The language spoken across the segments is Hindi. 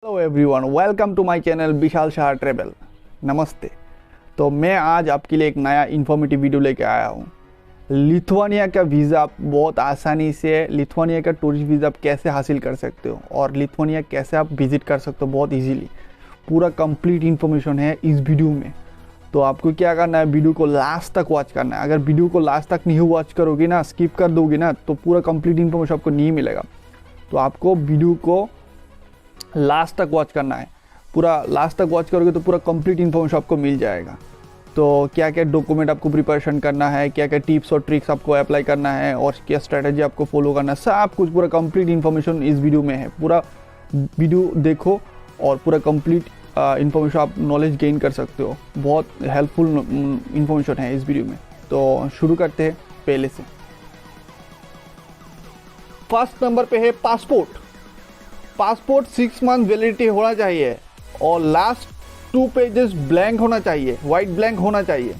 Hello everyone, welcome to my channel Vishal Shah travel. नमस्ते। तो मैं आज आपके लिए एक नया इन्फॉर्मेटिव वीडियो लेके आया हूँ। लिथुआनिया का वीज़ा आप बहुत आसानी से लिथुआनिया का टूरिस्ट वीज़ा आप कैसे हासिल कर सकते हो और लिथुआनिया कैसे आप विज़िट कर सकते हो बहुत इजीली। पूरा कंप्लीट इन्फॉर्मेशन है इस वीडियो में। तो आपको क्या करना है, वीडियो को लास्ट तक वॉच करना है। अगर वीडियो को लास्ट तक नहीं वॉच करोगे ना, स्किप कर दोगे ना, तो पूरा कंप्लीट इन्फॉर्मेशन आपको नहीं मिलेगा। तो आपको वीडियो को लास्ट तक वॉच करना है। पूरा लास्ट तक वॉच करोगे तो पूरा कंप्लीट इन्फॉर्मेशन आपको मिल जाएगा। तो क्या क्या डॉक्यूमेंट आपको प्रिपरेशन करना है, क्या क्या टिप्स और ट्रिक्स आपको अप्लाई करना है और क्या स्ट्रेटजी आपको फॉलो करना है, सब कुछ पूरा कंप्लीट इन्फॉर्मेशन इस वीडियो में है। पूरा वीडियो देखो और पूरा कंप्लीट इन्फॉर्मेशन आप नॉलेज गेन कर सकते हो। बहुत हेल्पफुल इन्फॉर्मेशन है इस वीडियो में। तो शुरू करते हैं पहले से। फर्स्ट नंबर पे है पासपोर्ट। पासपोर्ट 6 मंथ वैलिडिटी होना चाहिए और लास्ट 2 पेजेस ब्लैंक होना चाहिए, वाइट ब्लैंक होना चाहिए।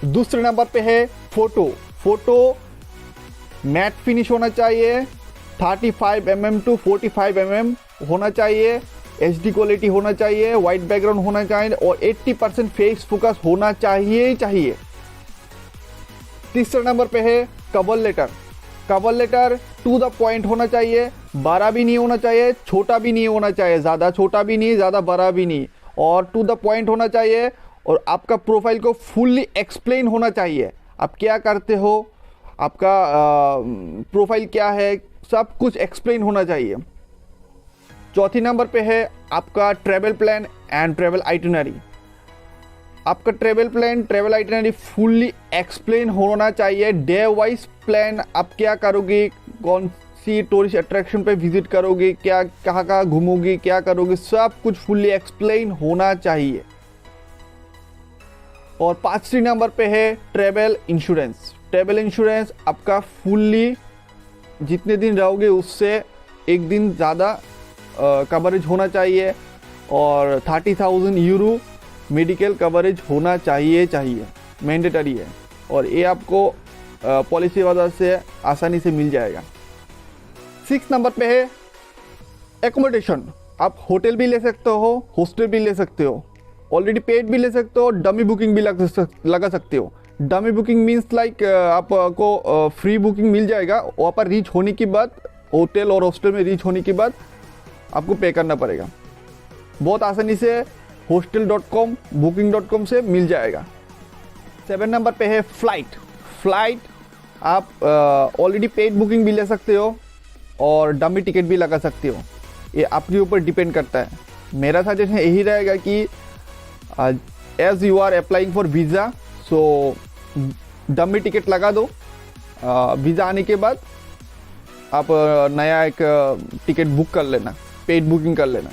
दूसरे नंबर पे है फोटो। फोटो मैट फिनिश होना चाहिए, 35 mm टू 45 mm होना चाहिए, HD क्वालिटी होना चाहिए, वाइट बैकग्राउंड होना चाहिए और 80% फेस फोकस होना चाहिए। तीसरे नंबर पे है cover letter. Cover letter to the point होना चाहिए, बड़ा भी नहीं होना चाहिए, छोटा भी नहीं होना चाहिए, ज़्यादा छोटा भी नहीं, ज़्यादा बड़ा भी नहीं, और टू द पॉइंट होना चाहिए। और आपका प्रोफाइल को फुल्ली एक्सप्लेन होना चाहिए। आप क्या करते हो, आपका प्रोफाइल क्या है, सब कुछ एक्सप्लेन होना चाहिए। चौथी नंबर पे है आपका travel plan and travel itinerary. आपका travel plan, travel itinerary fully explain होना चाहिए। डे वाइज प्लान, आप क्या करोगे, कौन सी टूरिस्ट अट्रैक्शन पे विजिट करोगे, क्या कहाँ घूमोगे, क्या करोगे, सब कुछ फुल्ली एक्सप्लेन होना चाहिए। और पांचवी नंबर पे है ट्रैवल इंश्योरेंस। ट्रैवल इंश्योरेंस आपका फुल्ली जितने दिन रहोगे उससे एक दिन ज़्यादा कवरेज होना चाहिए और 30,000 यूरो मेडिकल कवरेज होना चाहिए, मैंडेटरी है। और ये आपको पॉलिसी वजह से आसानी से मिल जाएगा। 6 नंबर पे है एकोमोडेशन। आप होटल भी ले सकते हो, हॉस्टल भी ले सकते हो, ऑलरेडी पेड भी ले सकते हो, डमी बुकिंग भी लगा सकते हो। डमी बुकिंग मीन्स लाइक आपको फ्री बुकिंग मिल जाएगा, वहाँ पर रीच होने के बाद, होटल और हॉस्टल में रीच होने के बाद आपको पे करना पड़ेगा। बहुत आसानी से hostel.com, booking.com से मिल जाएगा। 7 नंबर पे है फ्लाइट। फ्लाइट आप ऑलरेडी पेड बुकिंग भी ले सकते हो और डमी टिकट भी लगा सकते हो, ये आपके ऊपर डिपेंड करता है। मेरा सजेशन यही रहेगा कि as you are applying for visa, so dummy ticket लगा दो। वीज़ा आने के बाद आप नया एक टिकट बुक कर लेना, पेड बुकिंग कर लेना।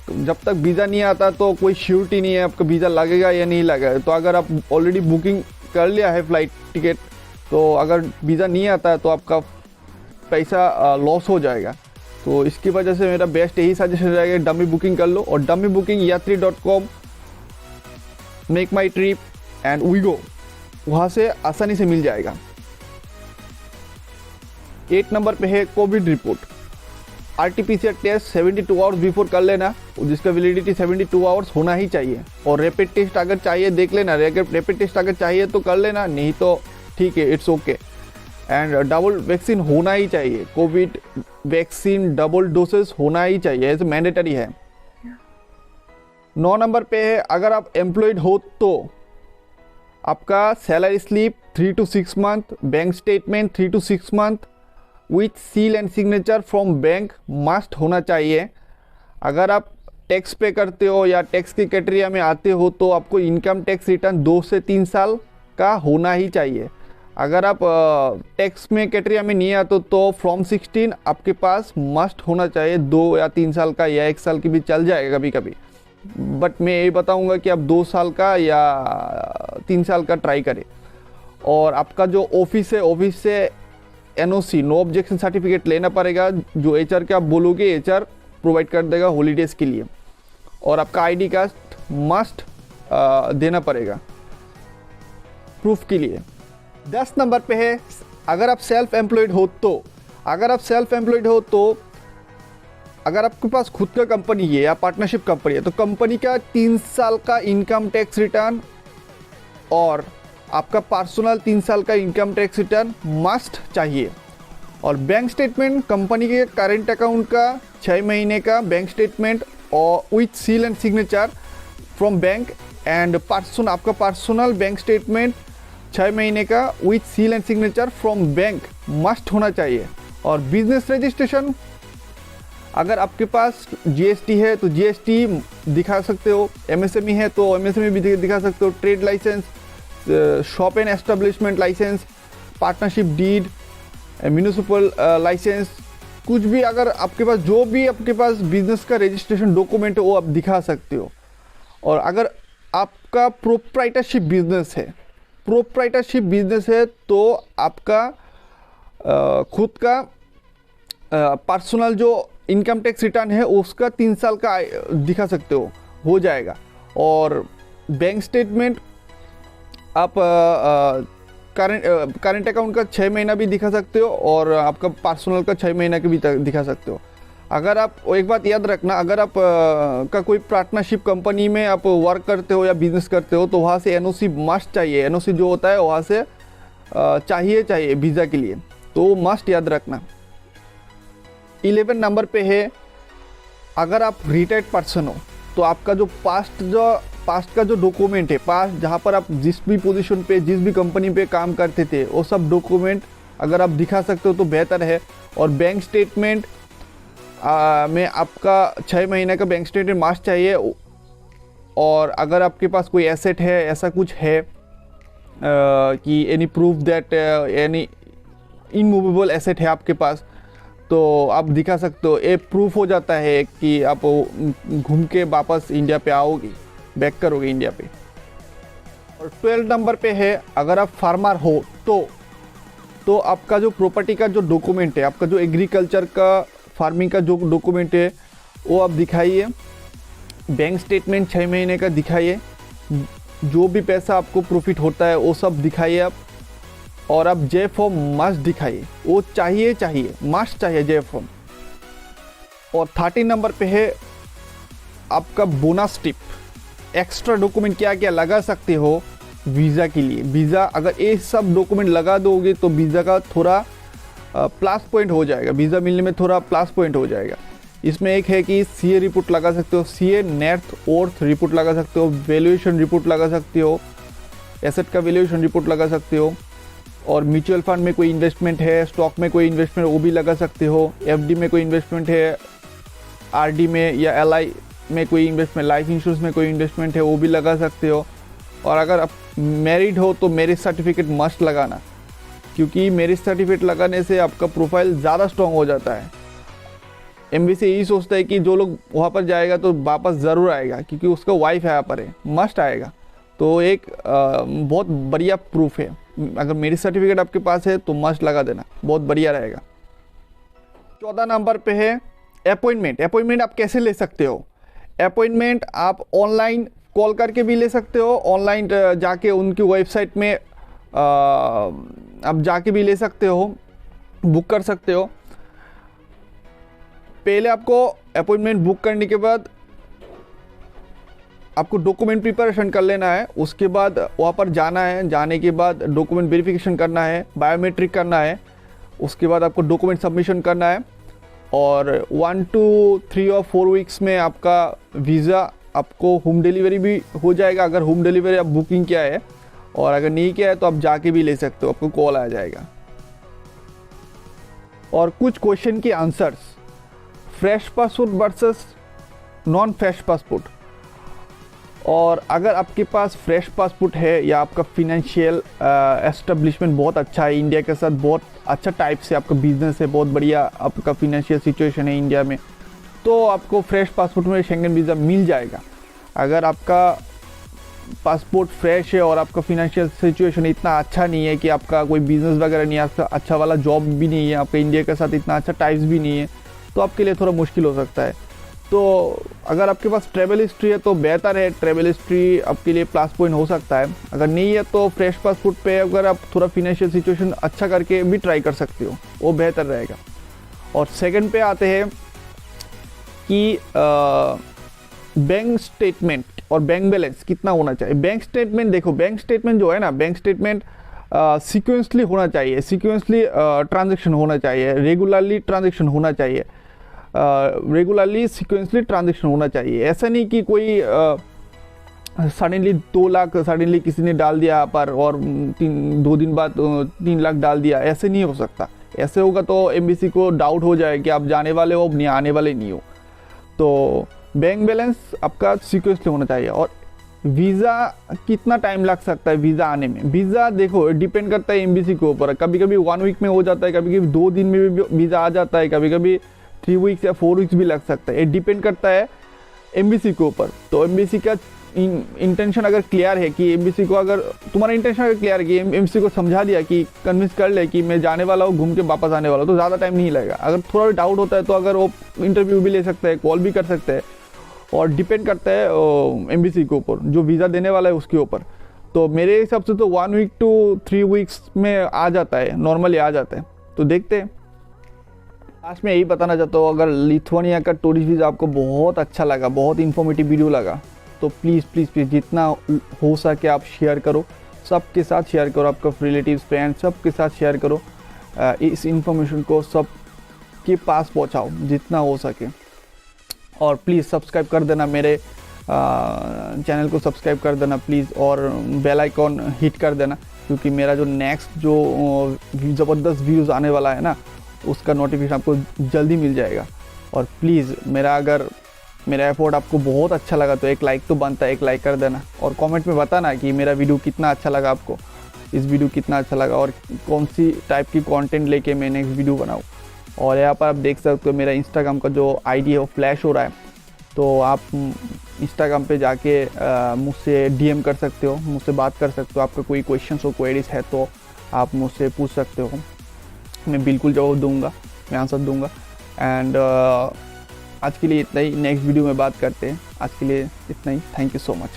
तो जब तक वीज़ा नहीं आता तो कोई श्योरिटी नहीं है आपका वीज़ा लगेगा या नहीं लगेगा। तो अगर आप ऑलरेडी बुकिंग कर लिया है फ्लाइट टिकट, तो अगर वीज़ा नहीं आता है तो आपका पैसा लॉस हो जाएगा। तो इसकी वजह से मेरा बेस्ट यही सजेशन रहेगा, डमी बुकिंग कर लो। और डमी बुकिंग यात्री.com, Make My Trip and Wego, वहाँ से आसानी से मिल जाएगा। 8 नंबर पे है covid report. RT-PCR test 72 hours before कर लेना, जिसका वैलिडिटी 72 आवर्स होना ही चाहिए। और रैपिड टेस्ट अगर चाहिए देख लेना, रैपिड टेस्ट अगर चाहिए तो कर लेना, नहीं तो ठीक है, it's okay. And double vaccine होना ही चाहिए, कोविड वैक्सीन डबल डोसेस होना ही चाहिए, ऐसे मैंडेटरी है। 9 नंबर पे है अगर आप एम्प्लॉयड हो तो आपका salary slip 3 to 6 month, bank statement 3 to 6 month with seal and signature from bank must होना चाहिए। अगर आप टैक्स पे करते हो या टैक्स की कैटेगरी में आते हो तो आपको इनकम टैक्स रिटर्न 2 से 3 साल का होना ही चाहिए। अगर आप टैक्स में कैटेगरी में नहीं आते तो फ्रॉम 16 आपके पास मस्ट होना चाहिए, 2 या 3 साल का या 1 साल की भी चल जाएगा कभी कभी। बट मैं यही बताऊंगा कि आप 2 साल का या 3 साल का ट्राई करें। और आपका जो ऑफिस है, ऑफिस से NOC, नो ऑब्जेक्शन सर्टिफिकेट लेना पड़ेगा। जो HR का आप बोलोगे HR प्रोवाइड कर देगा हॉलीडेज़ के लिए। और आपका ID कार्ड मस्ट देना पड़ेगा प्रूफ के लिए। 10 नंबर पे है अगर आप सेल्फ एम्प्लॉयड हो तो अगर आपके पास खुद का कंपनी है या पार्टनरशिप कंपनी है तो कंपनी का 3 साल का इनकम टैक्स रिटर्न और आपका पर्सनल 3 साल का इनकम टैक्स रिटर्न मस्ट चाहिए। और बैंक स्टेटमेंट, कंपनी के करेंट अकाउंट का 6 महीने का बैंक स्टेटमेंट और with seal and signature from bank and आपका पर्सनल बैंक स्टेटमेंट 6 महीने का with seal and signature from bank must होना चाहिए। और बिजनेस रजिस्ट्रेशन, अगर आपके पास जीएसटी है तो जीएसटी दिखा सकते हो, एमएसएमई है तो एमएसएमई भी दिखा सकते हो, trade licence, shop and establishment licence, partnership deed, municipal licence, कुछ भी अगर आपके पास जो भी आपके पास बिजनेस का रजिस्ट्रेशन डॉक्यूमेंट है वो आप दिखा सकते हो। और अगर आपका प्रोप्राइटरशिप बिजनेस है तो आपका खुद का पर्सनल जो इनकम टैक्स रिटर्न है उसका 3 साल का दिखा सकते हो जाएगा। और बैंक स्टेटमेंट आप करेंट अकाउंट का 6 महीना भी दिखा सकते हो और आपका पर्सनल का 6 महीना के भी दिखा सकते हो। अगर आप एक बात याद रखना, अगर आप का कोई पार्टनरशिप कंपनी में आप वर्क करते हो या बिजनेस करते हो तो वहाँ से एनओसी मस्ट चाहिए। एनओसी जो होता है वहाँ से चाहिए वीज़ा के लिए, तो मस्ट याद रखना। 11 नंबर पे है, अगर आप रिटायर्ड पर्सन हो तो आपका जो पास्ट का जो डॉक्यूमेंट है, पास्ट जहाँ पर आप जिस भी पोजीशन पे जिस भी कंपनी पे काम करते थे वो सब डॉक्यूमेंट अगर आप दिखा सकते हो तो बेहतर है। और बैंक स्टेटमेंट में आपका 6 महीने का बैंक स्टेटमेंट मस्ट चाहिए। और अगर आपके पास कोई एसेट है, ऐसा कुछ है कि any proof that any immovable asset है आपके पास तो आप दिखा सकते हो। ये प्रूफ हो जाता है कि आप घूम के वापस इंडिया पे आओगे, बैक करोगे इंडिया पे। और 12 नंबर पे है, अगर आप फार्मर हो तो आपका जो प्रॉपर्टी का जो डॉक्यूमेंट है, आपका जो एग्रीकल्चर का फार्मिंग का जो डॉक्यूमेंट है वो आप दिखाइए। बैंक स्टेटमेंट 6 महीने का दिखाइए, जो भी पैसा आपको प्रॉफिट होता है वो सब दिखाइए आप। और आप जे फॉर्म मस्ट दिखाइए, वो चाहिए मस्ट चाहिए जे फॉर्म। और 13 नंबर पे है आपका बोनस टिप, एक्स्ट्रा डॉक्यूमेंट क्या क्या लगा सकते हो वीज़ा के लिए। वीज़ा अगर ये सब डॉक्यूमेंट लगा दोगे तो वीज़ा का थोड़ा प्लस पॉइंट हो जाएगा, वीज़ा मिलने में थोड़ा प्लस पॉइंट हो जाएगा। इसमें एक है कि सीए रिपोर्ट लगा सकते हो, सीए नेट वर्थ रिपोर्ट लगा सकते हो, वैल्यूएशन रिपोर्ट लगा सकते हो, एसेट का वैल्यूएशन रिपोर्ट लगा सकते हो। और म्यूचुअल फंड में कोई इन्वेस्टमेंट है, स्टॉक में कोई इन्वेस्टमेंट वो भी लगा सकते हो, एफडी में कोई इन्वेस्टमेंट है, आरडी में या एलआई में कोई इन्वेस्टमेंट, लाइफ इंश्योरेंस में कोई इन्वेस्टमेंट है वो भी लगा सकते हो। और अगर आप मैरिड हो तो मैरिज सर्टिफिकेट मस्ट लगाना, क्योंकि मैरिज सर्टिफिकेट लगाने से आपका प्रोफाइल ज़्यादा स्ट्रॉन्ग हो जाता है। एम्बेसी यही सोचता है कि जो लोग वहाँ पर जाएगा तो वापस ज़रूर आएगा, क्योंकि उसका वाइफ यहाँ पर है, मस्ट आएगा। तो एक बहुत बढ़िया प्रूफ है। अगर मैरिज सर्टिफिकेट आपके पास है तो मस्ट लगा देना, बहुत बढ़िया रहेगा। 14 नंबर पे है अपॉइंटमेंट। अपॉइंटमेंट आप कैसे ले सकते हो? अपॉइंटमेंट आप ऑनलाइन कॉल करके भी ले सकते हो, ऑनलाइन जाके उनकी वेबसाइट में आप जाके भी ले सकते हो, बुक कर सकते हो। पहले आपको अपॉइंटमेंट बुक करने के बाद आपको डॉक्यूमेंट प्रिपरेशन कर लेना है, उसके बाद वहाँ पर जाना है, जाने के बाद डॉक्यूमेंट वेरिफिकेशन करना है, बायोमेट्रिक करना है, उसके बाद आपको डॉक्यूमेंट सबमिशन करना है। और 1 to 3 और 4 वीक्स में आपका वीज़ा आपको होम डिलीवरी भी हो जाएगा, अगर होम डिलीवरी आप बुकिंग किया है। और अगर नहीं किया है तो आप जाके भी ले सकते हो, आपको कॉल आ जाएगा। और कुछ क्वेश्चन के answers, fresh passport versus non fresh passport. और अगर आपके पास फ्रेश पासपोर्ट है या आपका फिनेंशियल एस्टेब्लिशमेंट बहुत अच्छा है, इंडिया के साथ बहुत अच्छा टाइप से आपका बिजनेस है, बहुत बढ़िया आपका फिनेंशियल सिचुएशन है इंडिया में, तो आपको फ्रेश पासपोर्ट में शेंगन वीज़ा मिल जाएगा। अगर आपका पासपोर्ट फ्रेश है और आपका फिनेंशियल सिचुएशन इतना अच्छा नहीं है कि आपका कोई बिजनेस वगैरह नहीं है, आपका अच्छा वाला जॉब भी नहीं है, आपका इंडिया के साथ इतना अच्छा टाइप्स भी नहीं है, तो आपके लिए थोड़ा मुश्किल हो सकता है। तो अगर आपके पास ट्रैवल हिस्ट्री है तो बेहतर है, ट्रैवल हिस्ट्री आपके लिए प्लस पॉइंट हो सकता है। अगर नहीं है तो फ्रेश पासपोर्ट पे अगर आप थोड़ा फिनेंशियल सिचुएशन अच्छा करके भी ट्राई कर सकते हो, वो बेहतर रहेगा। और सेकंड पे आते हैं कि बैंक स्टेटमेंट और बैंक बैलेंस कितना होना चाहिए। बैंक स्टेटमेंट देखो, बैंक स्टेटमेंट जो है ना, बैंक स्टेटमेंट सीक्वेंसली होना चाहिए, सीक्वेंसली ट्रांजैक्शन होना चाहिए, रेगुलरली ट्रांजैक्शन होना चाहिए, रेगुलरली सीक्वेंसली ट्रांजैक्शन होना चाहिए। ऐसा नहीं कि कोई सडनली 2 लाख सडनली किसी ने डाल दिया पर और 2 दिन बाद 3 लाख डाल दिया, ऐसे नहीं हो सकता। ऐसे होगा तो एमबीसी को डाउट हो जाए कि आप जाने वाले हो, नहीं आने वाले नहीं हो। तो बैंक बैलेंस आपका सीक्वेंसली होना चाहिए। और वीज़ा कितना टाइम लग सकता है वीज़ा आने में? वीज़ा देखो डिपेंड करता है एमबीसी के ऊपर, कभी कभी 1 वीक में हो जाता है, कभी कभी 2 दिन में भी वीज़ा आ जाता है, कभी कभी 3 वीक्स या 4 वीक्स भी लग सकता है। ये डिपेंड करता है एमबीसी के ऊपर। तो एमबीसी का इंटेंशन अगर क्लियर है कि एमबीसी को, अगर तुम्हारा इंटेंशन अगर क्लियर है कि एमबीसी को समझा दिया कि कन्विंस कर ले कि मैं जाने वाला हूँ, घूम के वापस आने वाला हूँ, तो ज़्यादा टाइम नहीं लगेगा। अगर थोड़ा भी डाउट होता है तो अगर वो इंटरव्यू भी ले सकते हैं, कॉल भी कर सकते हैं, और डिपेंड करता है एमबीसी के ऊपर, जो वीज़ा देने वाला है उसके ऊपर। तो मेरे हिसाब से तो 1 वीक टू 3 वीक्स में आ जाता है, नॉर्मली आ जाता है। तो देखते हैं। लास्ट में यही बताना चाहता हूँ, अगर लिथुआनिया का टूरिस्ट वीज़ा आपको बहुत अच्छा लगा, बहुत इन्फॉर्मेटिव वीडियो लगा, तो प्लीज़ प्लीज़ प्लीज़ जितना हो सके आप शेयर करो, सबके साथ शेयर करो, आपका रिलेटिव्स फ्रेंड्स सबके साथ शेयर करो। इस इंफॉर्मेशन को सबके पास पहुँचाओ जितना हो सके। और प्लीज़ सब्सक्राइब कर देना, मेरे चैनल को सब्सक्राइब कर देना प्लीज़, और बेल आइकॉन हिट कर देना, क्योंकि मेरा जो नेक्स्ट जो ज़बरदस्त व्यूज़ आने वाला है ना, उसका नोटिफिकेशन आपको जल्दी मिल जाएगा। और प्लीज़ मेरा एफर्ट आपको बहुत अच्छा लगा तो एक लाइक तो बनता है, एक लाइक कर देना। और कमेंट में बताना कि मेरा वीडियो कितना अच्छा लगा आपको, इस वीडियो कितना अच्छा लगा, और कौन सी टाइप की कंटेंट लेके मैं नेक्स्ट वीडियो बनाऊँ। और यहाँ पर आप देख सकते हो मेरा इंस्टाग्राम का जो आईडी है वो फ्लैश हो रहा है, तो आप इंस्टाग्राम पे जाके मुझसे डीएम कर सकते हो, मुझसे बात कर सकते हो। आपका कोई क्वेश्चन हो, क्वेरीज है तो आप मुझसे पूछ सकते हो, मैं बिल्कुल जवाब दूंगा, मैं आंसर दूंगा। एंड आज के लिए इतना ही, नेक्स्ट वीडियो में बात करते हैं। आज के लिए इतना ही, थैंक यू सो मच।